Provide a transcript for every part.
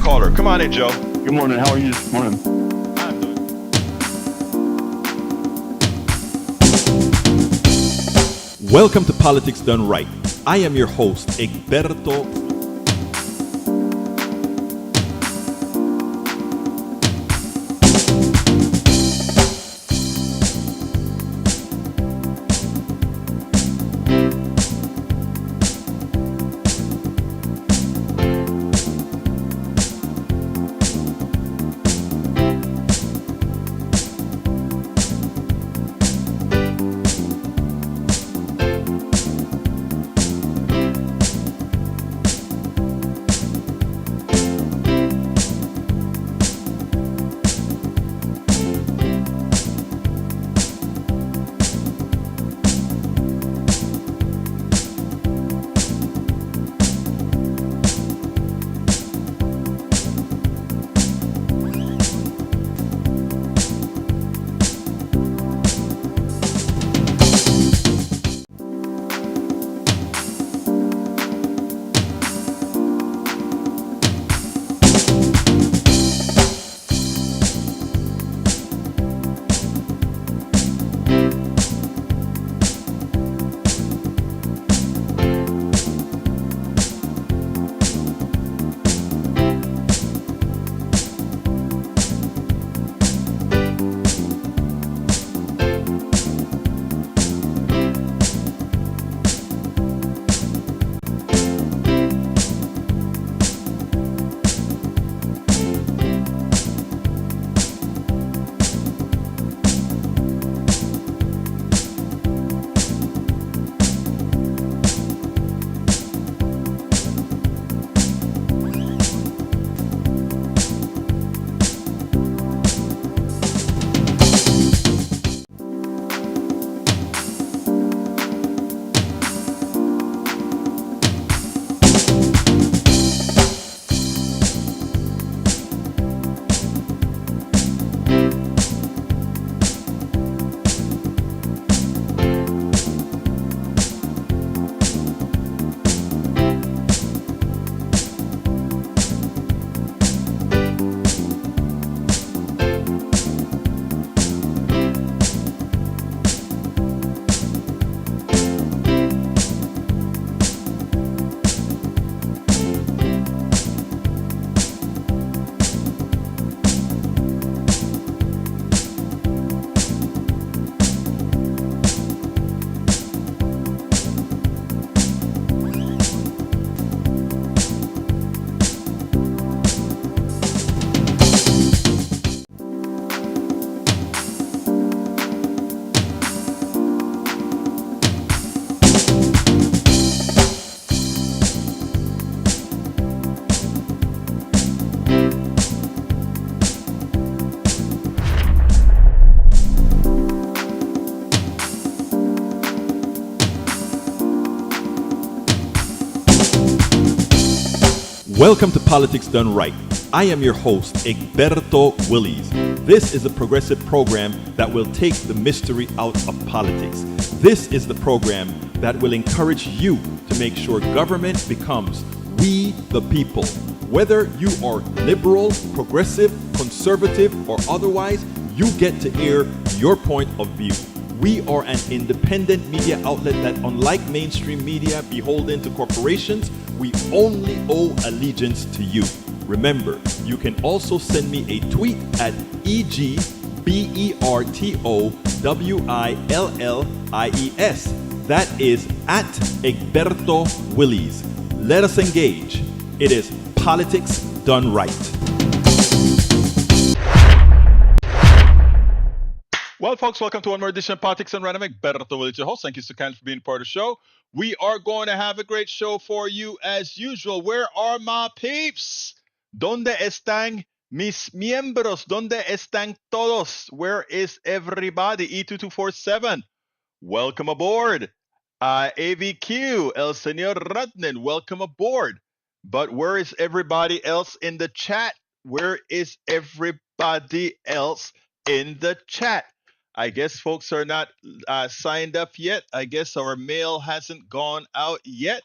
caller. Come on in, Joe. Good morning. How are you this morning? I'm doing. Welcome to Politics Done Right. I am your host, Egberto. Welcome to Politics Done Right. I am your host, Egberto Willies. This is a progressive program that will take the mystery out of politics. This is the program that will encourage you to make sure government becomes we the people. Whether you are liberal, progressive, conservative, or otherwise, you get to air your point of view. We are an independent media outlet that, unlike mainstream media beholden to corporations, we only owe allegiance to you. Remember, you can also send me a tweet at EGBERTOWILLIES. That is at Egberto Willies. Let us engage. It is Politics Done Right. Well, folks, welcome to one more edition of Politics and Random. Egberto Willies, your host. Thank you so kindly for being part of the show. We are going to have a great show for you as usual. Where are my peeps? ¿Dónde están mis miembros? ¿Dónde están todos? Where is everybody? E2247, welcome aboard. AVQ, El Señor Ratnen, welcome aboard. But where is everybody else in the chat? Where is everybody else in the chat? I guess folks are not signed up yet. I guess our mail hasn't gone out yet.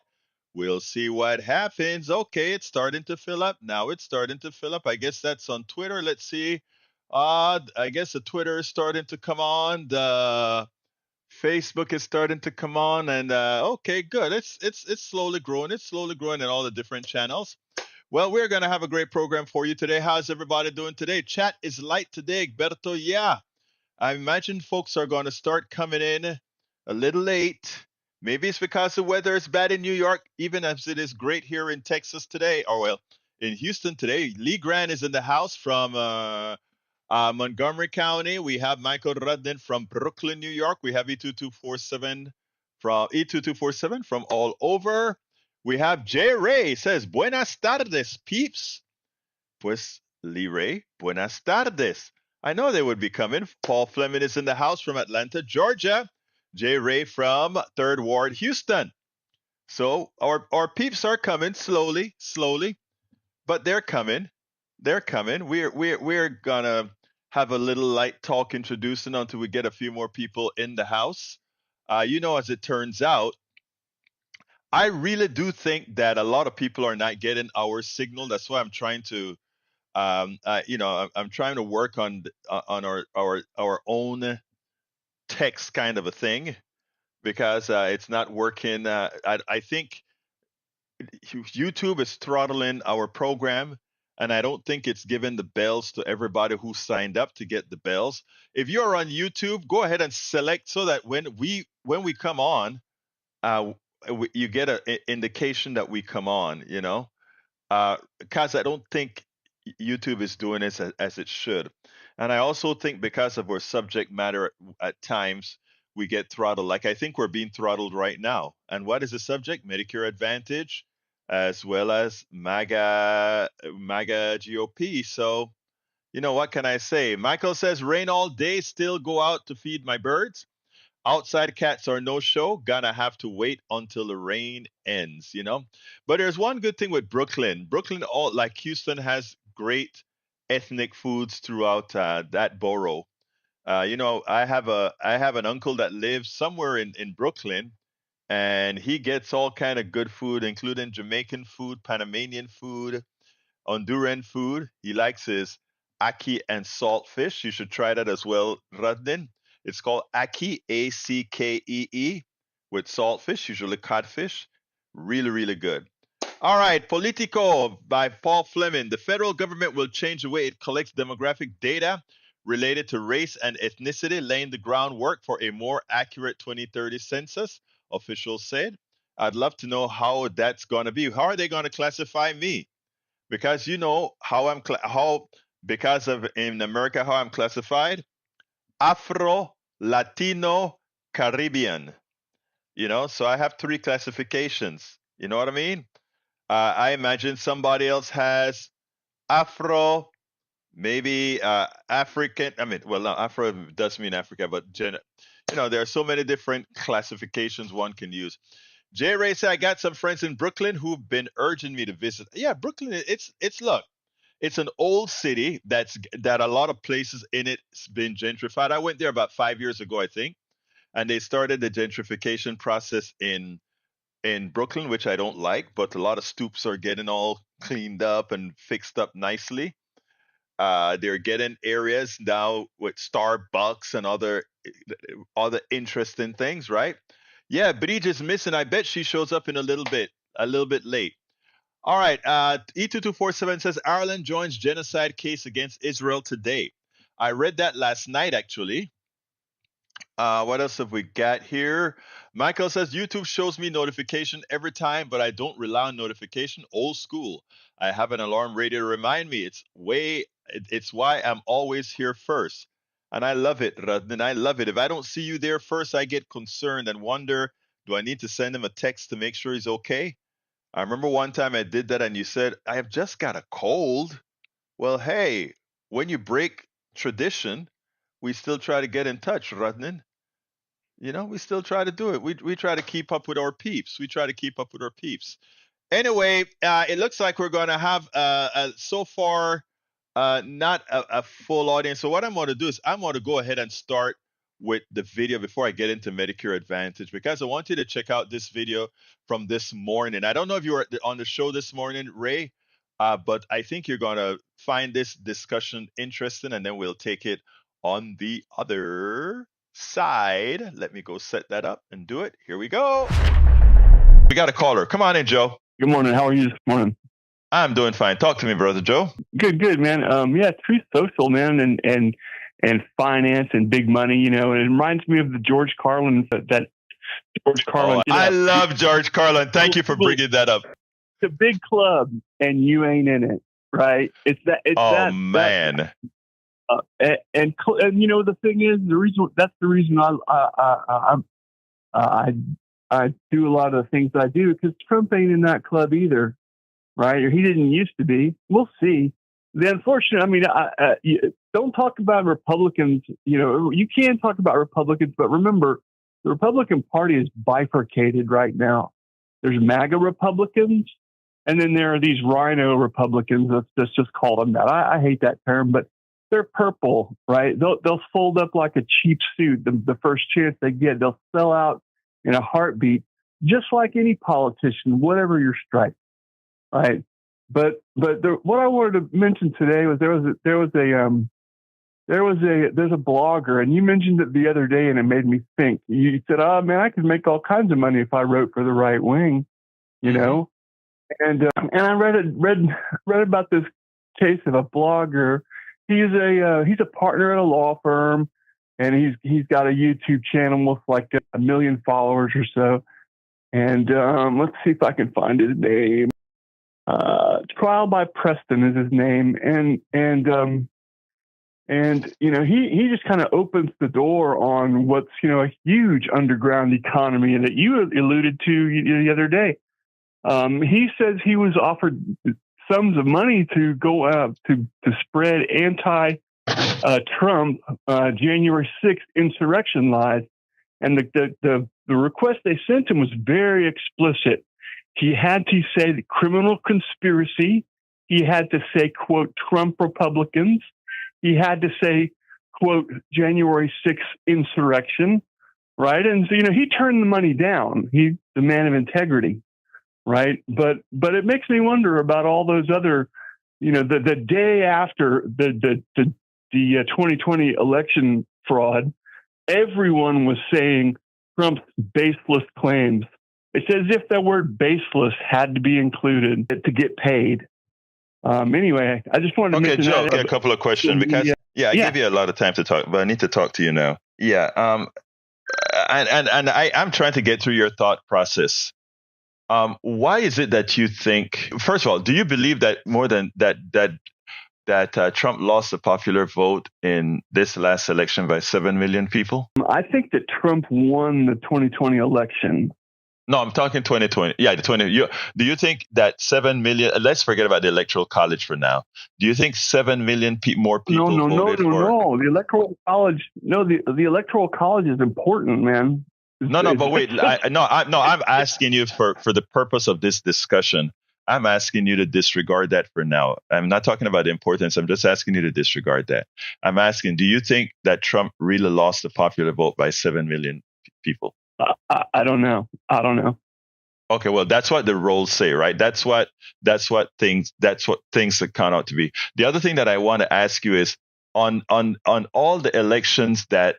We'll see what happens. Okay, it's starting to fill up. Now it's starting to fill up. I guess that's on Twitter. Let's see. I guess the Twitter is starting to come on. The Facebook is starting to come on, and okay, good. It's slowly growing. It's slowly growing in all the different channels. Well, we're gonna have a great program for you today. How's everybody doing today? Chat is light today, Egberto. Yeah, I imagine folks are going to start coming in a little late. Maybe it's because the weather is bad in New York, even as it is great here in Texas today, or well, in Houston today. Lee Grant is in the house from Montgomery County. We have Michael Rudden from Brooklyn, New York. We have E2247 from all over. We have Jay Ray says, Buenas tardes, peeps. Pues, Lee Ray, buenas tardes. I know they would be coming. Paul Fleming is in the house from Atlanta, Georgia. Jay Ray from Third Ward, Houston. So our peeps are coming slowly, slowly, but they're coming. They're coming. We're gonna have a little light talk introducing until we get a few more people in the house. As it turns out, I really do think that a lot of people are not getting our signal. That's why I'm trying to I'm trying to work on our own text kind of a thing because it's not working. I think YouTube is throttling our program, and I don't think it's giving the bells to everybody who signed up to get the bells. If you're on YouTube, go ahead and select so that when we come on, you get an indication that we come on. Because I don't think YouTube is doing this as it should. And I also think because of our subject matter at times, we get throttled. Like I think we're being throttled right now. And what is the subject? Medicare Advantage, as well as MAGA GOP. So, what can I say? Michael says, rain all day, still go out to feed my birds. Outside cats are no show. Gonna have to wait until the rain ends. But there's one good thing with Brooklyn. Brooklyn, all like Houston, has great ethnic foods throughout that borough. I have an uncle that lives somewhere in Brooklyn, and he gets all kind of good food, including Jamaican food, Panamanian food, Honduran food. He likes his ackee and saltfish. You should try that as well, Radnin. It's called ackee, Ackee, with saltfish, usually codfish. Really, really good. All right, Politico by Paul Fleming. The federal government will change the way it collects demographic data related to race and ethnicity, laying the groundwork for a more accurate 2030 census, officials said. I'd love to know how that's going to be. How are they going to classify me? Because you know how because of in America how I'm classified, Afro, Latino, Caribbean. So I have three classifications. You know what I mean? I imagine somebody else has Afro, maybe African. I mean, well, no, Afro does mean Africa, but there are so many different classifications one can use. Jay Ray said, I got some friends in Brooklyn who've been urging me to visit. Yeah, Brooklyn, look, it's an old city that a lot of places in it's been gentrified. I went there about 5 years ago, I think, and they started the gentrification process in Brooklyn, which I don't like, but a lot of stoops are getting all cleaned up and fixed up nicely. They're getting areas now with Starbucks and other interesting things, right? Yeah, Bridge is missing. I bet she shows up in a little bit late. All right. E2247 says Ireland joins genocide case against Israel today. I read that last night, actually. What else have we got here? Michael says YouTube shows me notification every time, but I don't rely on notification. Old school. I have an alarm radio to remind me. It's why I'm always here first. And I love it, Radnan. I love it. If I don't see you there first, I get concerned and wonder, do I need to send him a text to make sure he's okay? I remember one time I did that and you said, I have just got a cold. Well, hey, when you break tradition, we still try to get in touch, Radnan. We still try to do it. We try to keep up with our peeps. Anyway, it looks like we're going to have so far not a full audience. So what I'm going to do is I'm going to go ahead and start with the video before I get into Medicare Advantage, because I want you to check out this video from this morning. I don't know if you were on the show this morning, Ray, but I think you're going to find this discussion interesting, and then we'll take it on the other side. Let me go set that up and do it. Here we go. We got a caller. Come on in, Joe. Good morning. How are you this morning? I'm doing fine. Talk to me, brother Joe. Good, man. Yeah, Truth Social, man, and finance and big money. You know, and it reminds me of the George Carlin that George Carlin. Oh, I love George Carlin. Thank you for bringing that up. It's a big club, and you ain't in it, right? It's that. It's that, man. And you know, the thing is, that's the reason I do a lot of the things I do, because Trump ain't in that club either, right? Or he didn't used to be. We'll see. The unfortunate, I mean, don't talk about Republicans. You know, you can talk about Republicans, but remember, the Republican Party is bifurcated right now. There's MAGA Republicans, and then there are these Rhino Republicans. Let's just call them that. I hate that term, but they're purple, right? They'll fold up like a cheap suit the first chance they get. They'll sell out in a heartbeat, just like any politician, whatever your stripe, right? But what I wanted to mention today was there's a blogger, and you mentioned it the other day, and it made me think. You said, "Oh man, I could make all kinds of money if I wrote for the right wing," you know. And I read about this case of a blogger. He's a partner at a law firm, and he's got a YouTube channel with like 1 million followers or so. And let's see if I can find his name. Trial by Preston is his name, and you know, he just kind of opens the door on what's, you know, a huge underground economy, and that you alluded to the other day. He says he was offered sums of money to go out to spread anti-Trump January 6th insurrection lies, and the request they sent him was very explicit. He had to say the criminal conspiracy. He had to say, quote, Trump Republicans. He had to say, quote, January 6th insurrection, right? And so, you know, he turned the money down. He's the man of integrity, right? But it makes me wonder about all those other, you know, the day after the 2020 election fraud, everyone was saying Trump's baseless claims. It's as if that word baseless had to be included to get paid. Anyway, I just wanted to mention Joe, that. a couple of questions, because I gave you a lot of time to talk, but I need to talk to you now. Yeah, and I'm trying to get through your thought process. Why is it that you think? First of all, do you believe that more than that Trump lost the popular vote in this last election by 7 million people? I think that Trump won the 2020 election. No, I'm talking 2020. Yeah, the 20. Do you think that 7 million? Let's forget about the Electoral College for now. Do you think 7 million more people voted for? No. The Electoral College. No, the Electoral College is important, man. No, but wait. I'm asking you for the purpose of this discussion. I'm asking you to disregard that for now. I'm not talking about the importance. I'm just asking you to disregard that. I'm asking, do you think that Trump really lost the popular vote by 7 million people? I don't know. Okay, well, that's what the rolls say, right? That's what things that count out to be. The other thing that I want to ask you is on all the elections the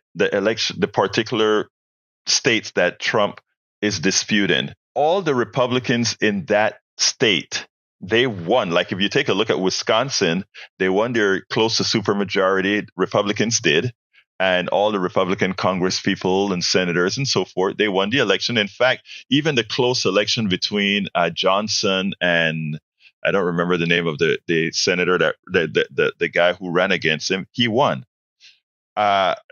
particular states that Trump is disputing, all the Republicans in that state, they won. Like if you take a look at Wisconsin, they won their close to supermajority. Republicans did. And all the Republican Congress people and senators and so forth, they won the election. In fact, even the close election between Johnson and I don't remember the name of the senator, that the guy who ran against him, he won.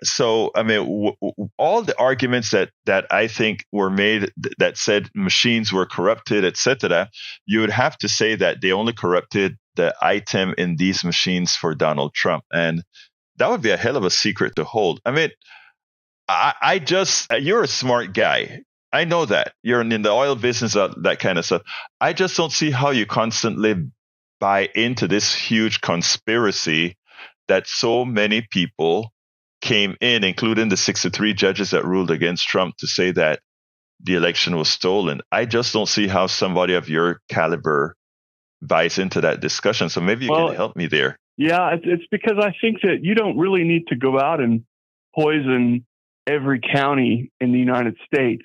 So I mean, all the arguments that I think were made that said machines were corrupted, etc., you would have to say that they only corrupted the item in these machines for Donald Trump, and that would be a hell of a secret to hold. I mean, you're a smart guy. I know that. You're in the oil business, that kind of stuff. I just don't see how you constantly buy into this huge conspiracy that so many people came in, including the 63 judges that ruled against Trump, to say that the election was stolen. I just don't see how somebody of your caliber buys into that discussion. So maybe you can help me there. Yeah, it's because I think that you don't really need to go out and poison every county in the United States.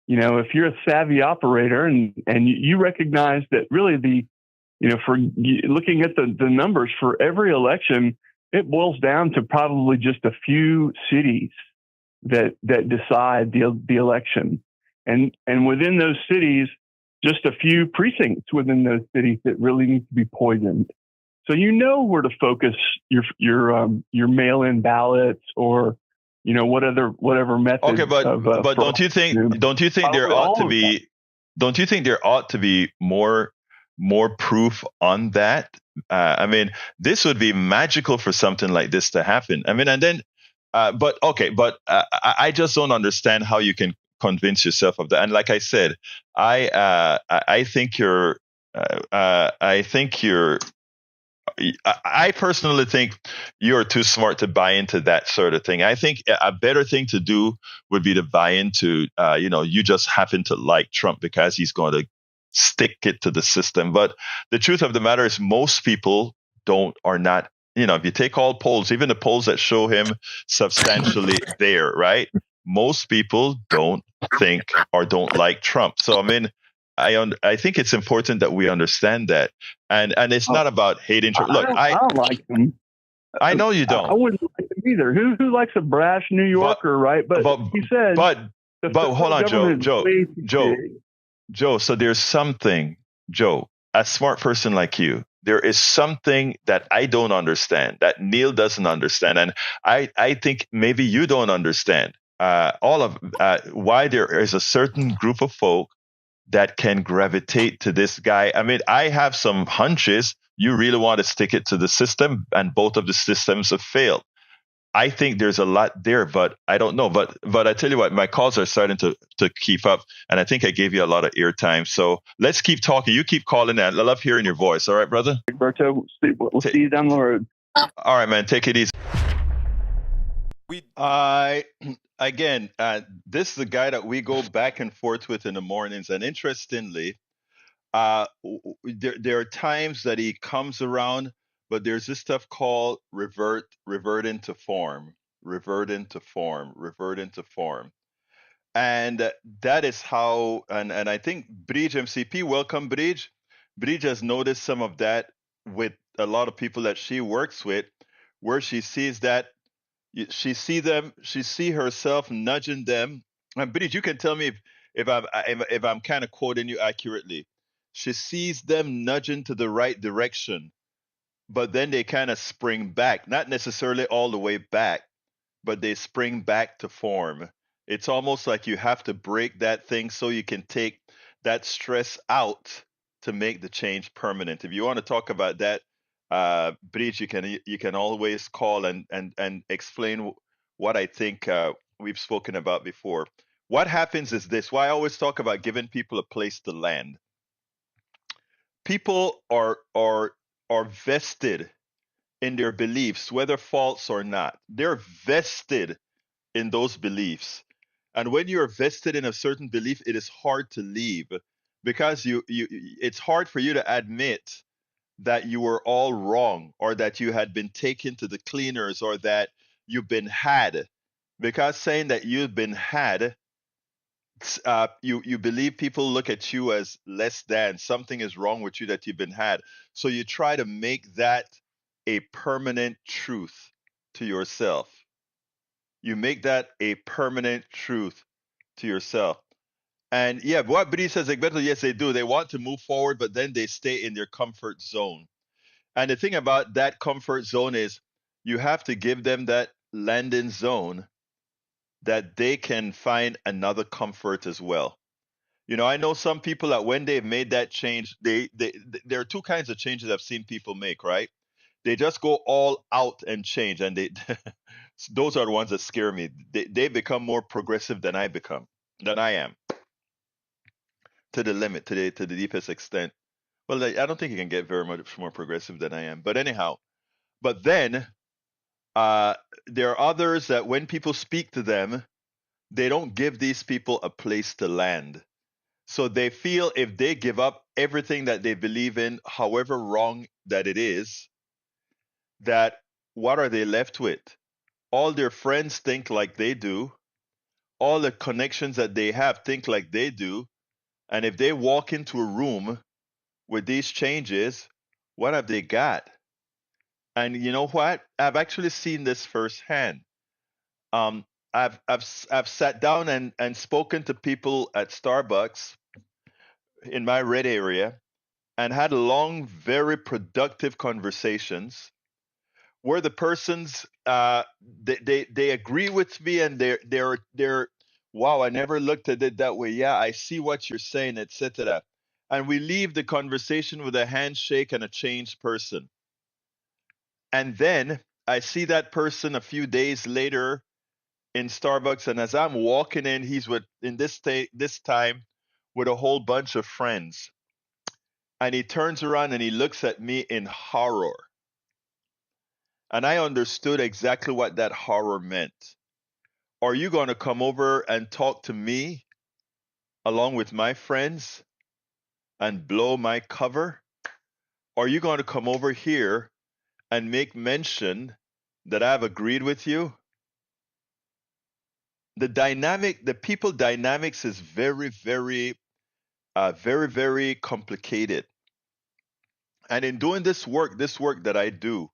If you're a savvy operator and you recognize that really for looking at the numbers for every election, it boils down to probably just a few cities that decide the election. And within those cities, just a few precincts within those cities that really need to be poisoned. So where to focus your mail-in ballots or whatever method. Okay, but don't you think there ought to be more proof on that? I mean, this would be magical for something like this to happen. I mean, and then, I just don't understand how you can convince yourself of that. And like I said, I personally think you're too smart to buy into that sort of thing. I think a better thing to do would be to buy into, you just happen to like Trump because he's going to stick it to the system. But the truth of the matter is most people are not, if you take all polls, even the polls that show him substantially there, right? Most people don't think or don't like Trump. So, I mean, I think it's important that we understand that, and it's not about hating Trump. Look, I don't like him. I know you don't. I wouldn't like him either. Who likes a brash New Yorker, right? But he said. But hold on, Joe. So there's something, Joe, a smart person like you. There is something that I don't understand, that Neil doesn't understand, and I think maybe you don't understand. Why there is a certain group of folk that can gravitate to this guy. I mean, I have some hunches. You really want to stick it to the system, and both of the systems have failed. I think there's a lot there, but I don't know. But I tell you what, my calls are starting to keep up, and I think I gave you a lot of airtime. So let's keep talking. You keep calling in. I love hearing your voice. All right, brother? Roberto, we'll see you down the road. All right, man. Take it easy. Again, this is the guy that we go back and forth with in the mornings. And interestingly, there are times that he comes around, but there's this stuff called revert into form. And that is how, and I think Bridge MCP, welcome Bridge. Bridge has noticed some of that with a lot of people that she works with, where she sees that she see herself nudging them. And Bridge, you can tell me if I'm kind of quoting you accurately. She sees them nudging to the right direction, but then they kind of spring back, not necessarily all the way back, but they spring back to form. It's almost like you have to break that thing so you can take that stress out to make the change permanent. If you want to talk about that, Bridge, you can always call and explain what I think we've spoken about before. What happens is this: why I always talk about giving people a place to land. People are vested in their beliefs, whether false or not. They're vested in those beliefs, and when you're vested in a certain belief, it is hard to leave because it's hard for you to admit that you were all wrong, or that you had been taken to the cleaners, or that you've been had. Because saying that you've been had, you believe people look at you as less than, something is wrong with you that you've been had. So you try to make that a permanent truth to yourself. You make that a permanent truth to yourself. And yeah, what Bri says, Egberto, yes, they do. They want to move forward, but then they stay in their comfort zone. And the thing about that comfort zone is you have to give them that landing zone that they can find another comfort as well. I know some people that when they've made that change, there are two kinds of changes I've seen people make, right? They just go all out and change, and those are the ones that scare me. They become more progressive than I am, to the limit, to the deepest extent. Well, I don't think you can get very much more progressive than I am. But anyhow, but then There are others that when people speak to them, they don't give these people a place to land. So they feel if they give up everything that they believe in, however wrong that it is, that what are they left with? All their friends think like they do. All the connections that they have think like they do. And if they walk into a room with these changes, what have they got? And you know what? I've actually seen this firsthand. Um, I've sat down and spoken to people at Starbucks in my red area and had long, very productive conversations where the persons they agree with me and they're wow, I never looked at it that way. Yeah, I see what you're saying, etc. And we leave the conversation with a handshake and a changed person. And then I see that person a few days later in Starbucks, and as I'm walking in, he's with in this time with a whole bunch of friends. And he turns around and he looks at me in horror. And I understood exactly what that horror meant. Are you going to come over and talk to me along with my friends and blow my cover? Are you going to come over here and make mention that I've agreed with you? The people dynamics is very complicated. And in doing this work that I do,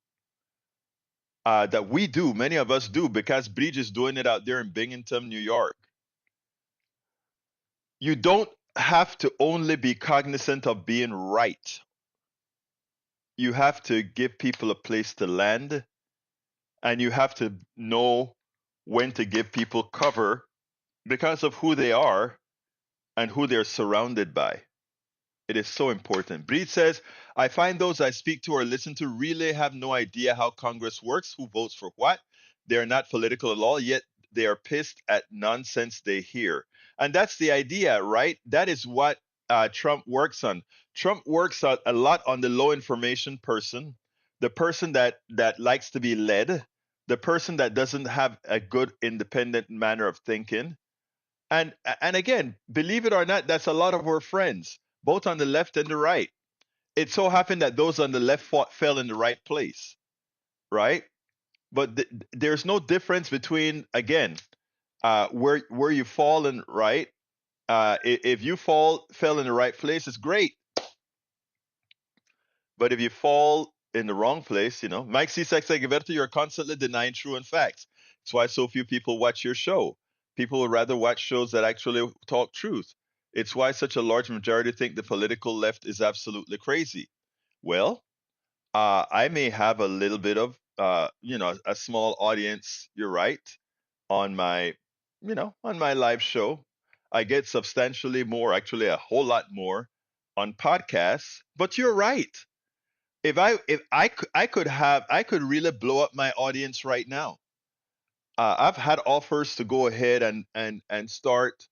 that we do, many of us do, because Bridge is doing it out there in Binghamton, New York. You don't have to only be cognizant of being right. You have to give people a place to land, and you have to know when to give people cover because of who they are and who they're surrounded by. It is so important. Breed says, I find those I speak to or listen to really have no idea how Congress works, who votes for what. They're not political at all, yet they are pissed at nonsense they hear. And that's the idea, right? That is what Trump works on. Trump works a lot on the low information person, the person that likes to be led, the person that doesn't have a good independent manner of thinking. And again, believe it or not, that's a lot of our friends, both on the left and the right. It so happened that those on the left fell in the right place, right? But there's no difference between, again, where you fall in right. If you fell in the right place, it's great. But if you fall in the wrong place, Mike C. Sex Egberto, you're constantly denying true and facts. That's why so few people watch your show. People would rather watch shows that actually talk truth. It's why such a large majority think the political left is absolutely crazy. Well, I may have a little bit of, a small audience. You're right. On my, on my live show, I get substantially more, actually a whole lot more, on podcasts. But you're right. I could really blow up my audience right now. I've had offers to go ahead and start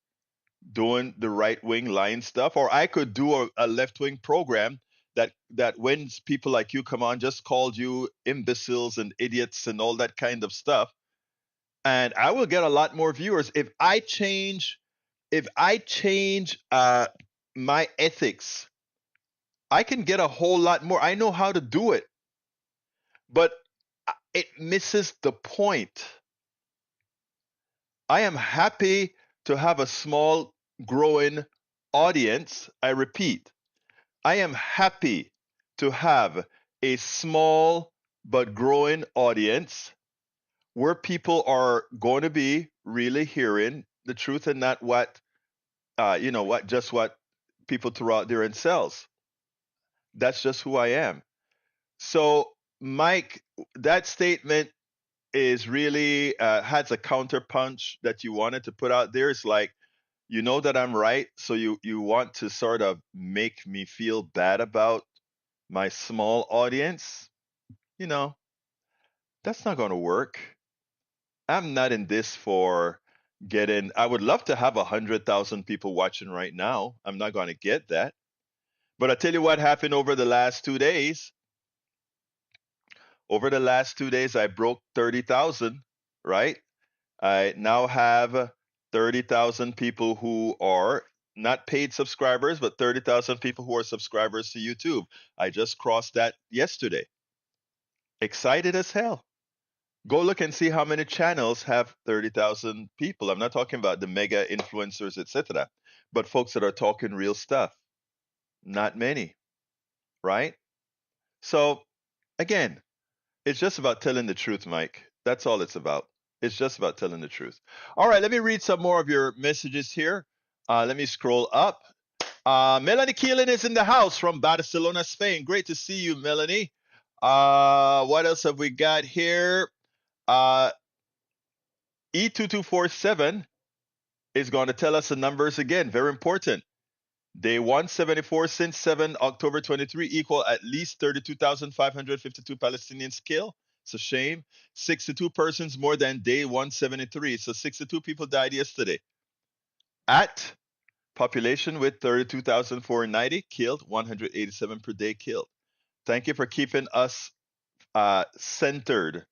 doing the right wing line stuff, or I could do a left wing program that when people like you come on, just called you imbeciles and idiots and all that kind of stuff, and I will get a lot more viewers if I change my ethics. I can get a whole lot more. I know how to do it, but it misses the point. I am happy to have a small growing audience. I repeat, I am happy to have a small but growing audience where people are going to be really hearing the truth and not what people throw out there in cells. That's just who I am. So, Mike, that statement is really has a counterpunch that you wanted to put out there. It's like, you know that I'm right, so you want to sort of make me feel bad about my small audience. You know, that's not going to work. I'm not in this for getting. I would love to have 100,000 people watching right now. I'm not going to get that. But I tell you what happened over the last 2 days. Over the last 2 days, I broke 30,000, right? I now have 30,000 people who are not paid subscribers, but 30,000 people who are subscribers to YouTube. I just crossed that yesterday. Excited as hell. Go look and see how many channels have 30,000 people. I'm not talking about the mega influencers, etc., but folks that are talking real stuff. Not many, right? So, again, it's just about telling the truth, Mike. That's all it's about. It's just about telling the truth. All right, let me read some more of your messages here. Let me scroll up. Melanie Keelan is in the house from Barcelona, Spain. Great to see you, Melanie. What else have we got here? E2247 is going to tell us the numbers again. Very important. Day 174 since 7 October 23 equal at least 32,552 Palestinians killed. It's a shame. 62 persons more than day 173. So 62 people died yesterday. At population with 32,490 killed, 187 per day killed. Thank you for keeping us centered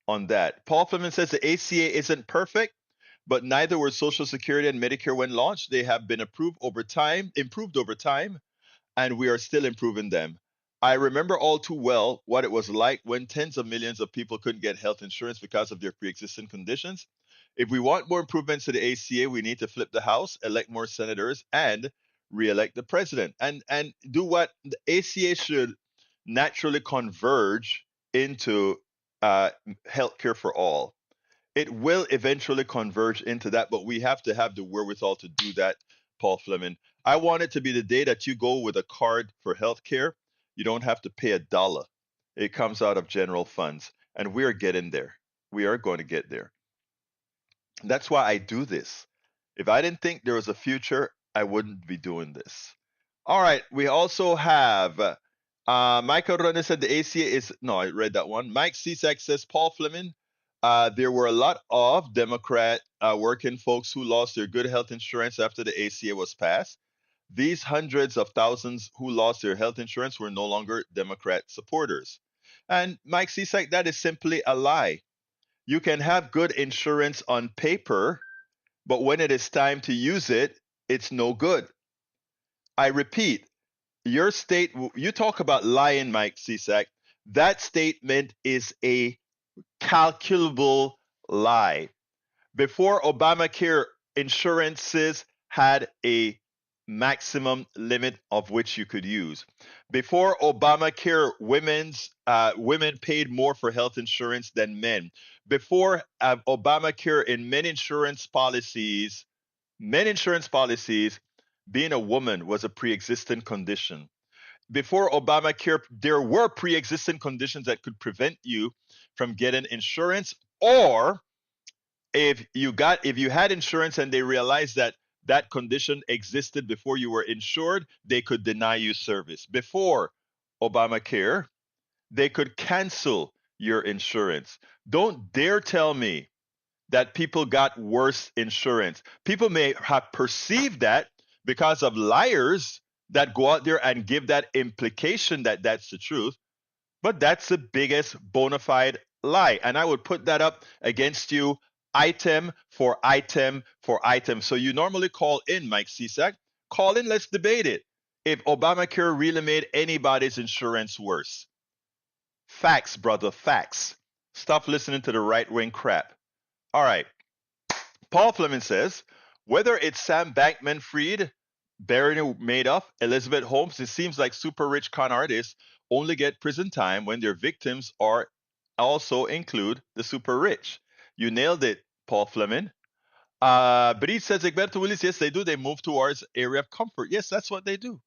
on that. Paul Fleming says the ACA isn't perfect, but neither were Social Security and Medicare when launched. They have been improved over time, and we are still improving them. I remember all too well what it was like when tens of millions of people couldn't get health insurance because of their pre-existing conditions. If we want more improvements to the ACA, we need to flip the House, elect more senators, and re-elect the president. And do what the ACA should naturally converge into healthcare for all. It will eventually converge into that, but we have to have the wherewithal to do that, Paul Fleming. I want it to be the day that you go with a card for healthcare. You don't have to pay $1. It comes out of general funds, and we are getting there. We are going to get there. That's why I do this. If I didn't think there was a future, I wouldn't be doing this. All right, we also have Michael Runner said the ACA is, no, I read that one. Mike Cisak says, Paul Fleming, there were a lot of Democrat working folks who lost their good health insurance after the ACA was passed. These hundreds of thousands who lost their health insurance were no longer Democrat supporters. And Mike Cisak, that is simply a lie. You can have good insurance on paper, but when it is time to use it, it's no good. I repeat, your state, you talk about lying, Mike Cisak. That statement is a calculable lie. Before Obamacare, insurances had a maximum limit of which you could use. Before Obamacare, women paid more for health insurance than men. Before Obamacare, in many insurance policies, being a woman was a pre-existing condition. Before Obamacare, there were pre-existing conditions that could prevent you from getting insurance, or if you had insurance and they realized that that condition existed before you were insured, they could deny you service. Before Obamacare, they could cancel your insurance. Don't dare tell me that people got worse insurance. People may have perceived that because of liars that go out there and give that implication that that's the truth, but that's the biggest bona fide lie. And I would put that up against you item for item for item. So you normally call in, Mike Cisak. Call in, let's debate it. If Obamacare really made anybody's insurance worse. Facts, brother, facts. Stop listening to the right-wing crap. All right. Paul Fleming says, whether it's Sam Bankman-Fried, Barry Madoff, Elizabeth Holmes, it seems like super rich con artists only get prison time when their victims are also include the super rich. You nailed it, Paul Fleming. Breed says, Egberto Willis, yes, they do. They move towards area of comfort. Yes, that's what they do.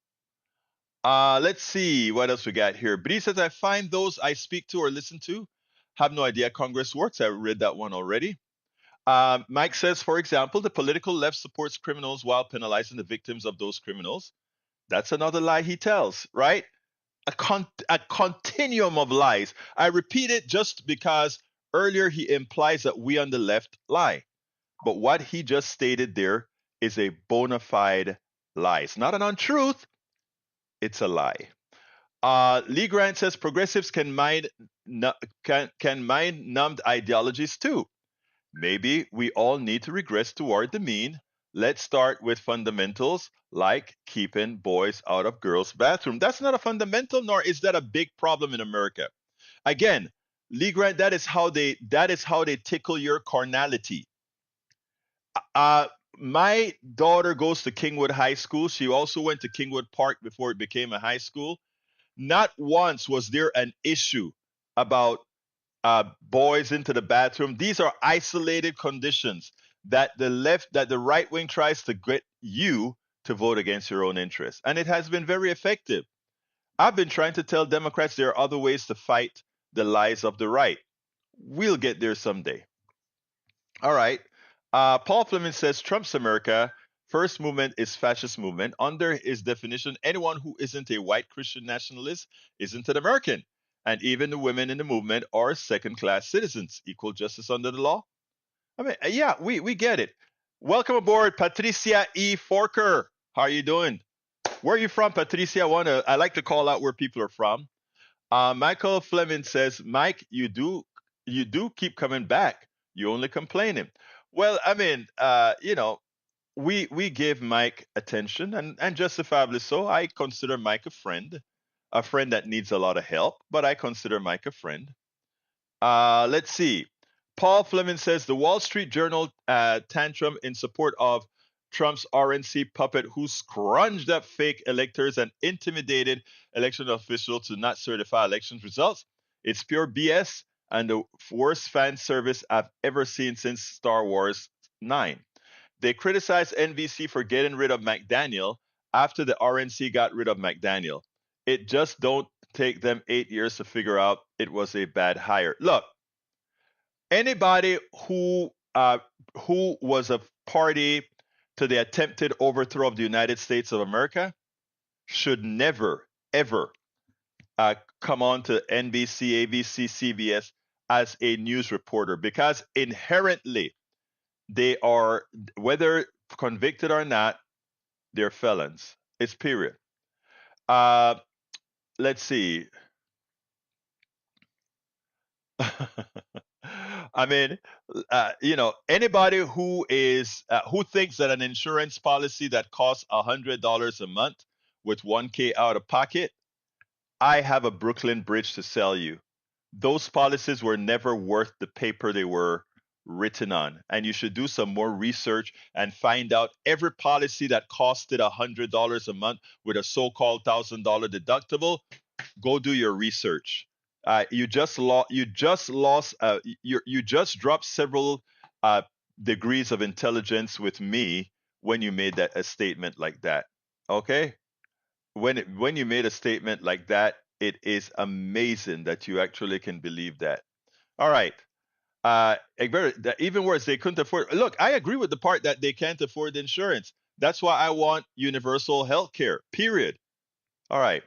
Let's see what else we got here. Breed says, I find those I speak to or listen to have no idea Congress works. I read that one already. Mike says, for example, the political left supports criminals while penalizing the victims of those criminals. That's another lie he tells, right? A continuum of lies. I repeat it just because earlier he implies that we on the left lie. But what he just stated there is a bona fide lie. It's not an untruth, it's a lie. Lee Grant says progressives can mind numbed ideologies too. Maybe we all need to regress toward the mean. Let's start with fundamentals like keeping boys out of girls' bathroom. That's not a fundamental, nor is that a big problem in America. Again, Lee Grant, that is how they tickle your carnality. Uh, my daughter goes to Kingwood High School. She also went to Kingwood Park before it became a high school. Not once was there an issue about boys into the bathroom. These are isolated conditions that the right wing tries to get you to vote against your own interests, and it has been very effective. I've been trying to tell Democrats there are other ways to fight the lies of the right. We'll get there someday. All right. Paul Fleming says Trump's America first movement is fascist movement. Under his definition, anyone who isn't a white Christian nationalist isn't an American. And even the women in the movement are second-class citizens, equal justice under the law. I mean, yeah, we get it. Welcome aboard, Patricia E. Forker. How are you doing? Where are you from, Patricia? I like to call out where people are from. Michael Fleming says, Mike, you do keep coming back. You only complaining. Well, I mean, we give Mike attention and justifiably so. I consider Mike a friend that needs a lot of help, but I consider Mike a friend. Let's see. Paul Fleming says the Wall Street Journal tantrum in support of Trump's RNC puppet who scrounged up fake electors and intimidated election officials to not certify election results. It's pure BS and the worst fan service I've ever seen since Star Wars 9. They criticized NBC for getting rid of McDaniel after the RNC got rid of McDaniel. It just don't take them 8 years to figure out it was a bad hire. Look, anybody who was a party to the attempted overthrow of the United States of America should never, ever come on to NBC, ABC, CBS as a news reporter, because inherently they are, whether convicted or not, they're felons. It's period. Let's see. I mean, anybody who thinks that an insurance policy that costs $100 a month with $1K out of pocket, I have a Brooklyn Bridge to sell you. Those policies were never worth the paper they were written on, and you should do some more research and find out every policy that costed $100 a month with a so-called $1,000 deductible. Go do your research. You just dropped several degrees of intelligence with me when you made a statement like that. Okay, when you made a statement like that, it is amazing that you actually can believe that. All right. Even worse, they couldn't afford. Look, I agree with the part that they can't afford the insurance. That's why I want universal health care. Period. All right.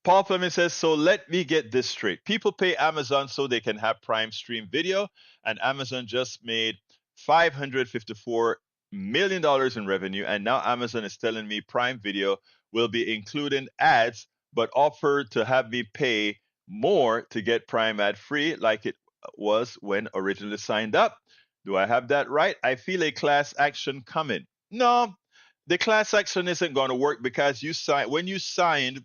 Paul Fleming says, so let me get this straight. People pay Amazon so they can have Prime Stream Video, and Amazon just made $554 million in revenue, and now Amazon is telling me Prime Video will be including ads, but offered to have me pay more to get Prime ad-free like it was when originally signed up. Do I have that right? I feel a class action coming. No, the class action isn't going to work because when you signed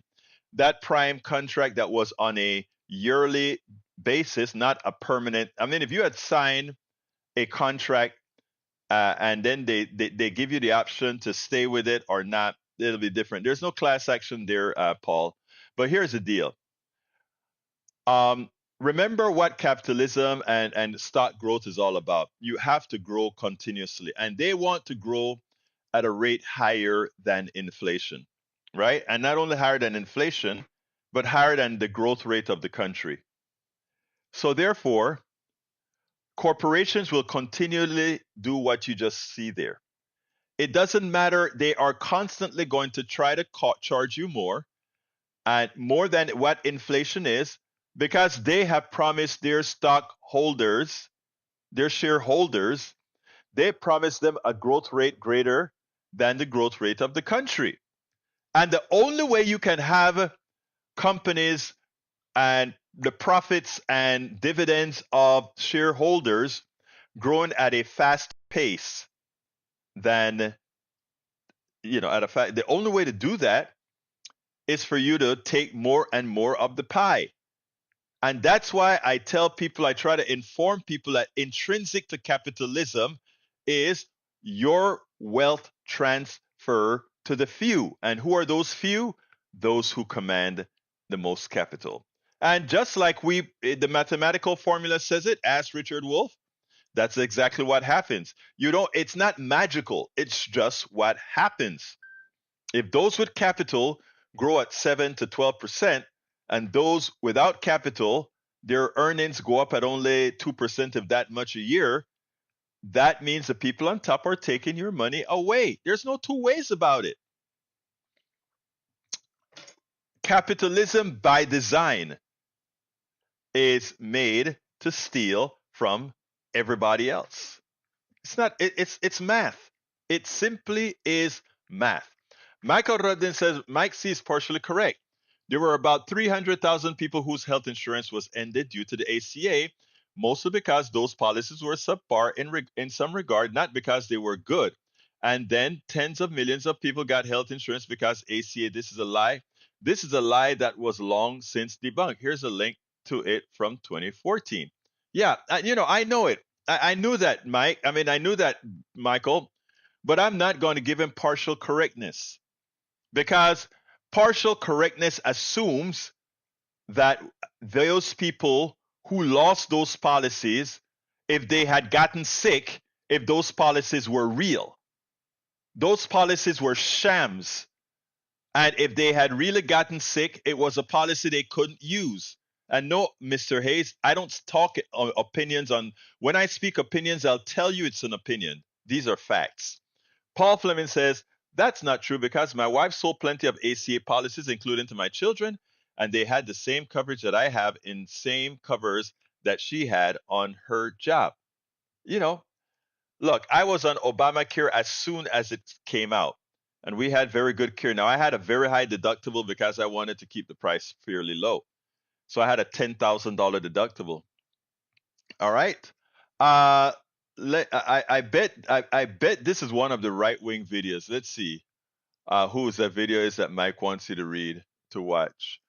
that Prime contract that was on a yearly basis, not a permanent. I mean, if you had signed a contract and then they give you the option to stay with it or not, it'll be different. There's no class action there, Paul. But here's the deal. Remember what capitalism and stock growth is all about. You have to grow continuously, and they want to grow at a rate higher than inflation, right? And not only higher than inflation, but higher than the growth rate of the country. So therefore, corporations will continually do what you just see there. It doesn't matter. They are constantly going to try to charge you more, and more than what inflation is, because they have promised their stockholders, their shareholders, they promised them a growth rate greater than the growth rate of the country. And the only way you can have companies and the profits and dividends of shareholders growing at a fast pace than, the only way to do that is for you to take more and more of the pie. And that's why I tell people, I try to inform people that intrinsic to capitalism is your wealth transfer to the few. And who are those few? Those who command the most capital. And just like the mathematical formula says it, ask Richard Wolff, that's exactly what happens. It's not magical. It's just what happens. If those with capital grow at 7 to 12%, and those without capital, their earnings go up at only 2% of that much a year, that means the people on top are taking your money away. There's no two ways about it. Capitalism by design is made to steal from everybody else. It's math. It simply is math. Michael Rudden says Mike C is partially correct. There were about 300,000 people whose health insurance was ended due to the ACA, mostly because those policies were subpar in some regard, not because they were good. And then tens of millions of people got health insurance because ACA. This is a lie. This is a lie that was long since debunked. Here's a link to it from 2014. Yeah, I know it. I knew that, Mike. I knew that, Michael, but I'm not going to give him partial correctness, because partial correctness assumes that those people who lost those policies, if they had gotten sick, if those policies were real, those policies were shams. And if they had really gotten sick, it was a policy they couldn't use. And no, Mr. Hayes, I don't talk opinions on. When I speak opinions, I'll tell you it's an opinion. These are facts. Paul Fleming says, that's not true, because my wife sold plenty of ACA policies, including to my children, and they had the same coverage that I have in same covers that she had on her job. Look, I was on Obamacare as soon as it came out, and we had very good care. Now, I had a very high deductible because I wanted to keep the price fairly low. So I had a $10,000 deductible. All right. I bet this is one of the right-wing videos. Let's see whose that video is that Mike wants you to watch.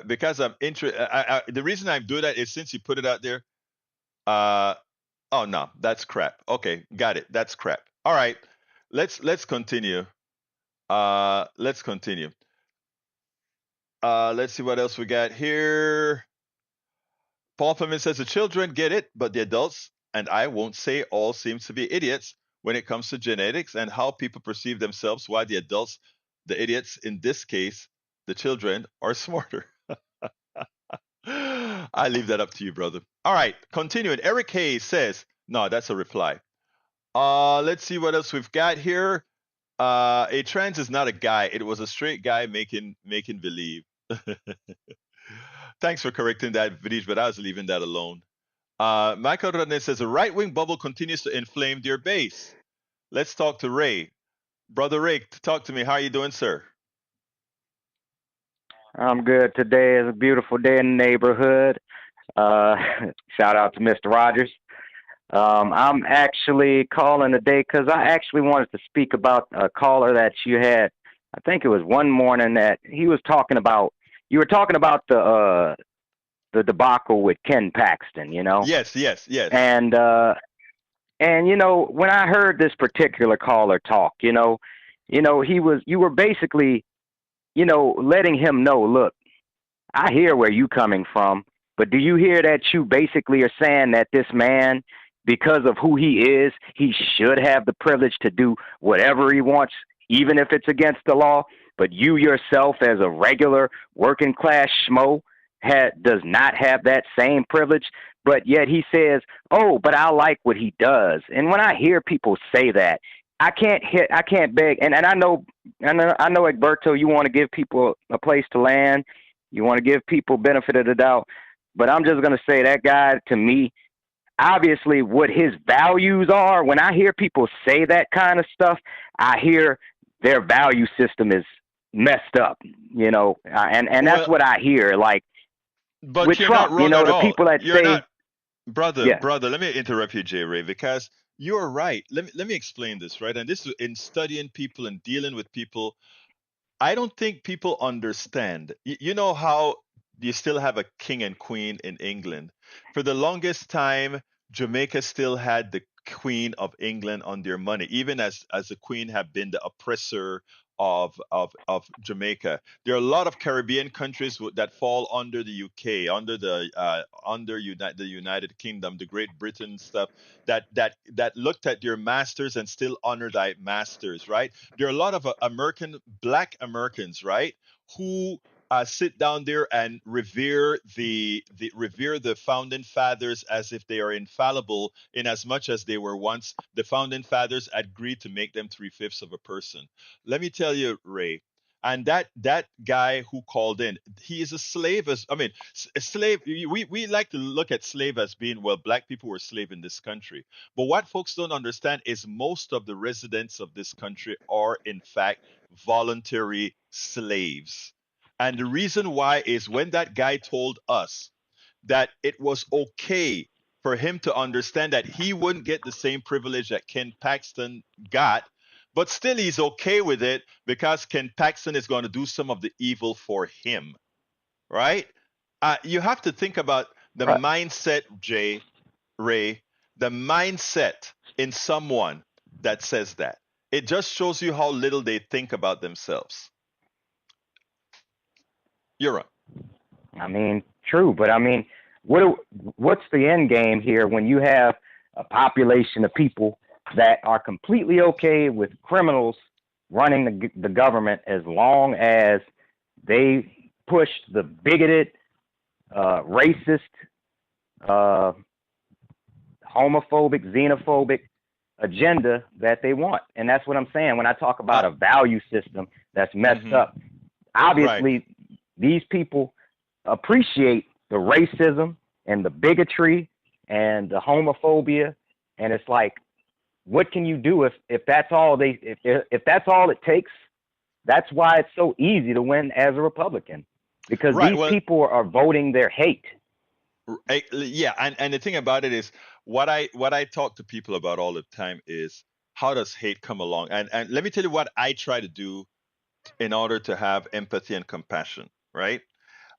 Because I'm interested. The reason I'm doing that is since you put it out there. Oh no, that's crap. Okay, got it. That's crap. All right, let's continue. Let's continue. Let's see what else we got here. Paul Fleming says the children get it, but the adults, and I won't say all, seems to be idiots when it comes to genetics and how people perceive themselves, while the adults, the idiots, in this case, the children, are smarter. I leave that up to you, brother. All right, continuing. Eric Hayes says, no, that's a reply. Let's see what else we've got here. A trans is not a guy. It was a straight guy making believe. Thanks for correcting that, Vidish, but I was leaving that alone. Michael Rodney says, a right-wing bubble continues to inflame their base. Let's talk to Ray. Brother Ray, talk to me. How are you doing, sir? I'm good. Today is a beautiful day in the neighborhood. Shout out to Mr. Rogers. I'm actually calling today because I actually wanted to speak about a caller that you had. I think it was one morning that he was talking about. You were talking about the debacle with Ken Paxton, Yes. And when I heard this particular caller talk, you were basically, letting him know, look, I hear where you coming from, but do you hear that you basically are saying that this man, because of who he is, he should have the privilege to do whatever he wants, even if it's against the law? But you yourself, as a regular working class schmo, does not have that same privilege. But yet he says, oh, but I like what he does. And when I hear people say that, I can't beg. And I know, Egberto, you want to give people a place to land. You want to give people benefit of the doubt. But I'm just going to say that guy, to me, obviously what his values are, when I hear people say that kind of stuff, I hear their value system is messed up, and that's Well, what I hear. Like but with you're not Trump, wrong at the all. people that You're say, not, brother, yeah, brother. Let me interrupt you, J. Ray, because you're right. Let me explain this, right? And this is in studying people and dealing with people. I don't think people understand. You know how you still have a king and queen in England. For the longest time, Jamaica still had the Queen of England on their money, even as the Queen have been the oppressor of Jamaica. There are a lot of Caribbean countries that fall under the UK, under the United Kingdom, the Great Britain stuff that looked at their masters and still honor thy masters, right? There are a lot of black Americans, right, who sit down there and revere the founding fathers as if they are infallible, in as much as they were once the founding fathers agreed to make them 3/5 of a person. Let me tell you, Ray. And that guy who called in, he is a slave. As I mean, a slave. We like to look at slave as being, well, black people were slave in this country. But what folks don't understand is most of the residents of this country are, in fact, voluntary slaves. And the reason why is when that guy told us that it was okay for him to understand that he wouldn't get the same privilege that Ken Paxton got, but still he's okay with it because Ken Paxton is going to do some of the evil for him, right? You have to think about the right. mindset, Ray, the mindset in someone that says that. It just shows you how little they think about themselves. You're right. I mean, true, but I mean, what's the end game here when you have a population of people that are completely okay with criminals running the government as long as they push the bigoted, racist, uh, homophobic, xenophobic agenda that they want? And that's what I'm saying when I talk about Uh, a value system that's messed mhm. up. Right. Obviously, these people appreciate the racism and the bigotry and the homophobia, and it's like, what can you do if that's all if that's all it takes? That's why it's so easy to win as a Republican, because Right. these Well, people are voting their hate. yeah, and the thing about it is what I talk to people about all the time is how does hate come along? And let me tell you what I try to do in order to have empathy and compassion, right?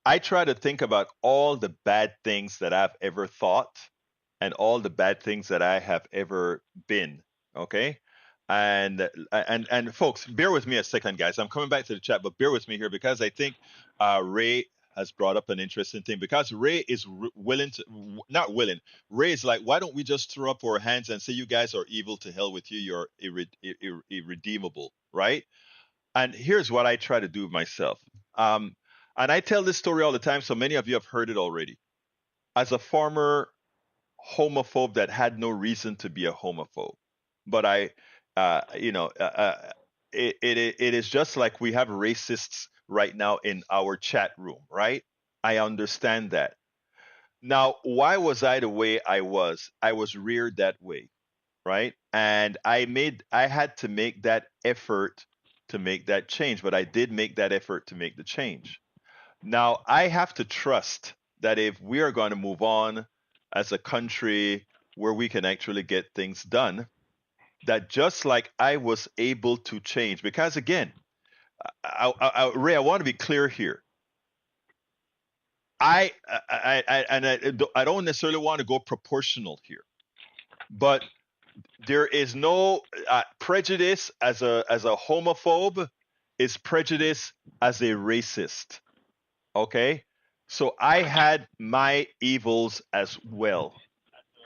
I try to think about all the bad things that I've ever thought and all the bad things that I have ever been. Okay. And folks, bear with me a second, guys. I'm coming back to the chat, but bear with me here because I think Ray has brought up an interesting thing because Ray is willing to, not willing. Ray is like, why don't we just throw up our hands and say, you guys are evil, to hell with you. You're irredeemable, right? And here's what I try to do myself. Um, and I tell this story all the time, so many of you have heard it already. As a former homophobe that had no reason to be a homophobe, but you know, it is just like we have racists right now in our chat room, right? I understand that. Now, why was I the way I was? I was reared that way, right? And I had to make that effort to make that change, but I did make that effort to make the change. Now, I have to trust that if we are going to move on as a country where we can actually get things done, that just like I was able to change, because again, Ray, I want to be clear here. I don't necessarily want to go proportional here, but there is no prejudice as a homophobe is prejudice as a racist. Okay, so I had my evils as well,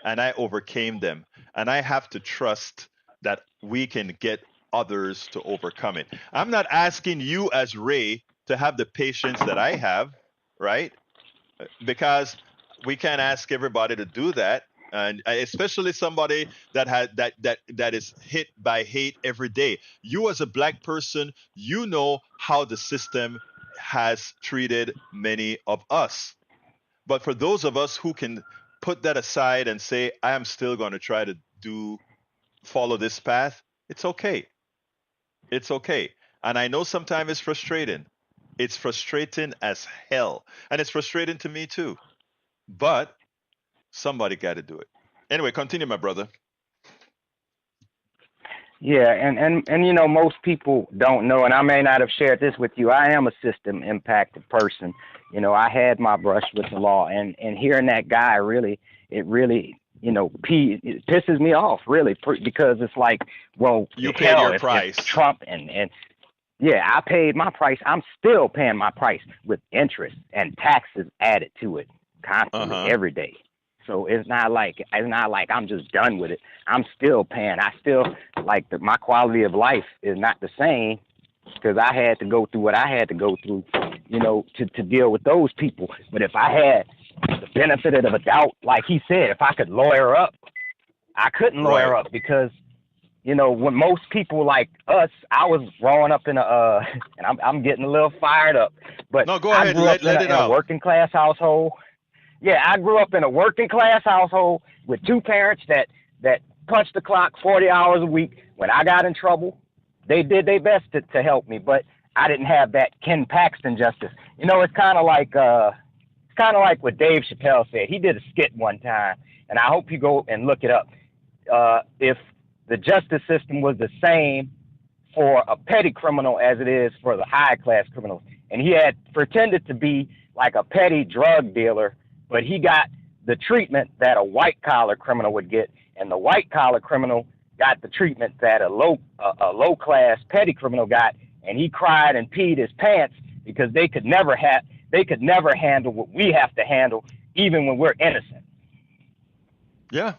and I overcame them, and I have to trust that we can get others to overcome it. I'm not asking you as Ray to have the patience that I have, right? Because we can't ask everybody to do that, and especially somebody that is hit by hate every day. You as a black person, you know how the system has treated many of us. But for those of us who can put that aside and say, I am still going to try to follow this path, it's okay. It's okay. And I know sometimes it's frustrating. It's frustrating as hell. And it's frustrating to me too. But somebody got to do it. Anyway, continue, my brother. Yeah, and you know, most people don't know, and I may not have shared this with you. I am a system impacted person. You know, I had my brush with the law, and hearing that guy really, it really, you know, it pisses me off really because it's like, well, You paid hell, your if price. Trump and yeah, I paid my price. I'm still paying my price with interest and taxes added to it Uh constantly huh. every day. So it's not like I'm just done with it. I'm still paying. I still like my quality of life is not the same because I had to go through what I had to go through, you know, to deal with those people. But if I had the benefit of a doubt, like he said, if I could lawyer up, I couldn't lawyer Right. up because you know, when most people like us, I was growing up in a, and I'm getting a little fired up, but No, go I ahead. grew up Let it in a out. working class household. Yeah, I grew up in a working class household with two parents that punched the clock 40 hours a week. When I got in trouble, they did their best to help me, but I didn't have that Ken Paxton justice. You know, it's kind of like what Dave Chappelle said. He did a skit one time, and I hope you go and look it up. If the justice system was the same for a petty criminal as it is for the high class criminals. And he had pretended to be like a petty drug dealer, but he got the treatment that a white collar criminal would get, and the white collar criminal got the treatment that a low class petty criminal got, and he cried and peed his pants because they could never handle what we have to handle, even when we're innocent. Yeah,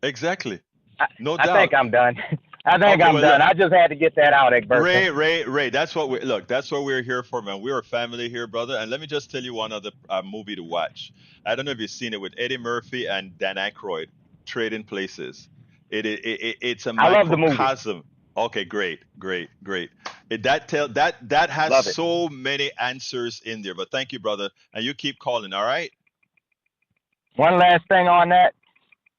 exactly. I, No I think doubt. I'm done. I think Okay, I'm well, done. look, I just had to get that out, Egberto. Ray. That's what we look. That's what we're here for, man. We're a family here, brother. And let me just tell you one other movie to watch. I don't know if you've seen it with Eddie Murphy and Dan Aykroyd, Trading Places. It's a I love the movie. microcosm. Okay, great, great, great. That has Love it. so many answers in there. But thank you, brother, and you keep calling. All right. One last thing on that,